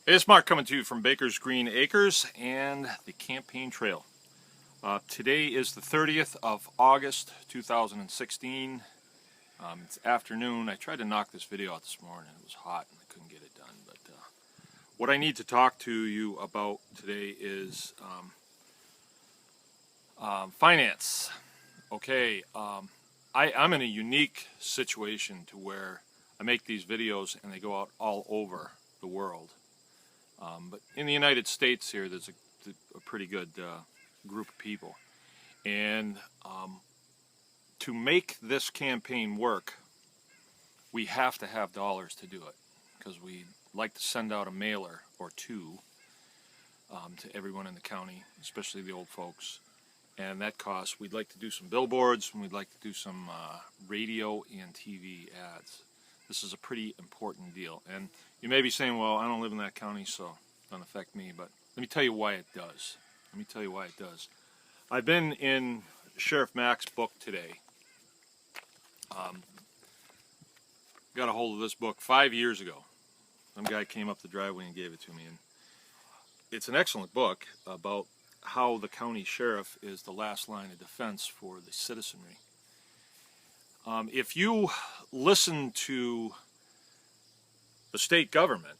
Hey, it's Mark coming to you from Baker's Green Acres and the campaign trail. Today is the 30th of August 2016. It's afternoon. I tried to knock this video out this morning. It was hot and I couldn't get it done. But what I need to talk to you about today is finance. Okay, I'm in a unique situation to where I make these videos and they go out all over the world. But in the United States here, there's a pretty good group of people. And to make this campaign work, we have to have dollars to do it, because we like to send out a mailer or two to everyone in the county, especially the old folks. And that costs, we'd like to do some billboards, and we'd like to do some radio and TV ads. This is a pretty important deal. And you may be saying, well, I don't live in that county, so it doesn't affect me. But let me tell you why it does. I've been in Sheriff Mack's book today. Got a hold of this book 5 years ago. Some guy came up the driveway and gave it to me. And it's an excellent book about how the county sheriff is the last line of defense for the citizenry. If you listen to the state government,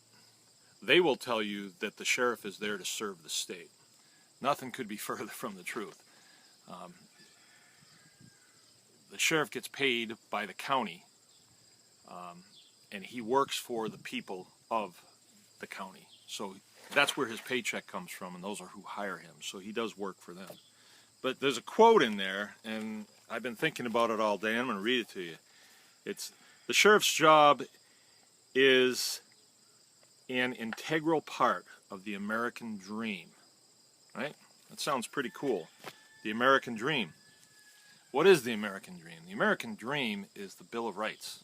they will tell you that the sheriff is there to serve the state. Nothing could be further from the truth. The sheriff gets paid by the county, and he works for the people of the county. So that's where his paycheck comes from, and those are who hire him. So he does work for them. But there's a quote in there, and I've been thinking about it all day. I'm going to read it to you. It's, the sheriff's job is an integral part of the American dream. Right? That sounds pretty cool. The American dream. What is the American dream? The American dream is the Bill of Rights.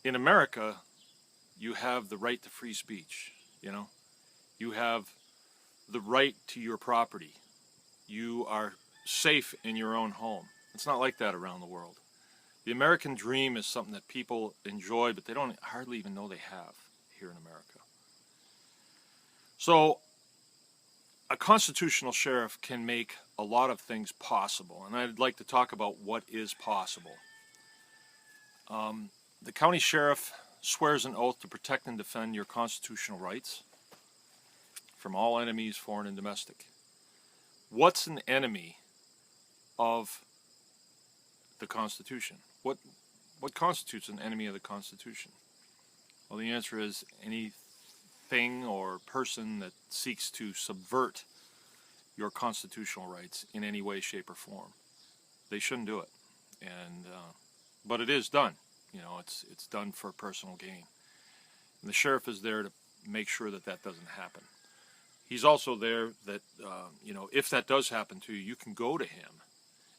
In America, you have the right to free speech. You have the right to your property. You are safe in your own home. It's not like that around the world. The American dream is something that people enjoy, but they don't hardly even know they have here in America. So a constitutional sheriff can make a lot of things possible, and I'd like to talk about what is possible. The county sheriff swears an oath to protect and defend your constitutional rights from all enemies, foreign and domestic. What's an enemy of the Constitution? What constitutes an enemy of the Constitution? Well, the answer is anything or person that seeks to subvert your constitutional rights in any way, shape, or form. They shouldn't do it. But it is done. It's done for personal gain. And the sheriff is there to make sure that that doesn't happen. He's also there that, if that does happen to you, you can go to him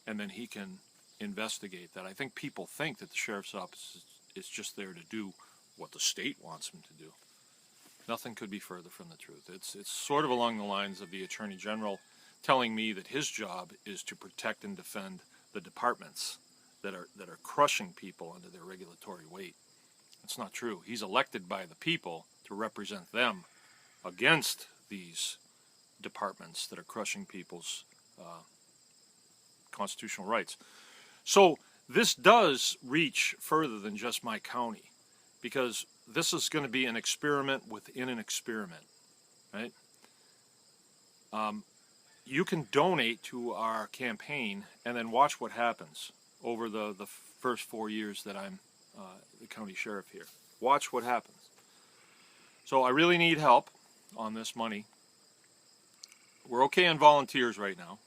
and then he can investigate that. I think people think that the sheriff's office is just there to do what the state wants him to do. Nothing could be further from the truth. It's sort of along the lines of the Attorney General telling me that his job is to protect and defend the departments that are crushing people under their regulatory weight. It's not true. He's elected by the people to represent them against these departments that are crushing people's constitutional rights. So this does reach further than just my county, because this is going to be an experiment within an experiment, right? You can donate to our campaign and then watch what happens over the first 4 years that I'm the county sheriff here. Watch what happens. So I really need help on this money. We're okay on volunteers right now.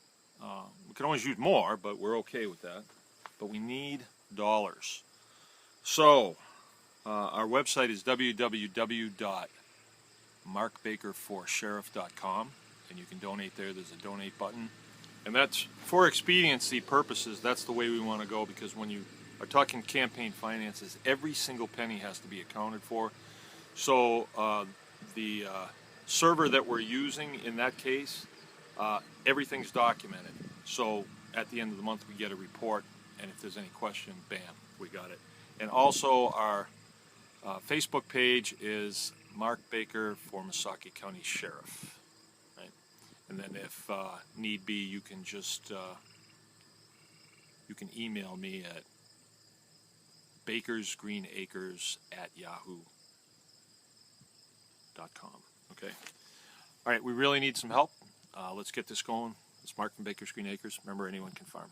We can always use more, but we're okay with that. But we need dollars. So our website is www.markbakerforsheriff.com, and you can donate there. There's a donate button. And that's, for expediency purposes, that's the way we want to go, because when you are talking campaign finances, every single penny has to be accounted for. So the server that we're using in that case, everything's documented. So at the end of the month we get a report, and if there's any question, bam, we got it. And also our Facebook page is Mark Baker for Missaukee County Sheriff. Right? And then if need be, you can just you can email me at bakersgreenacres@yahoo.com. Okay. All right, we really need some help. Let's get this going. It's Mark from Baker's Green Acres. Remember, anyone can farm.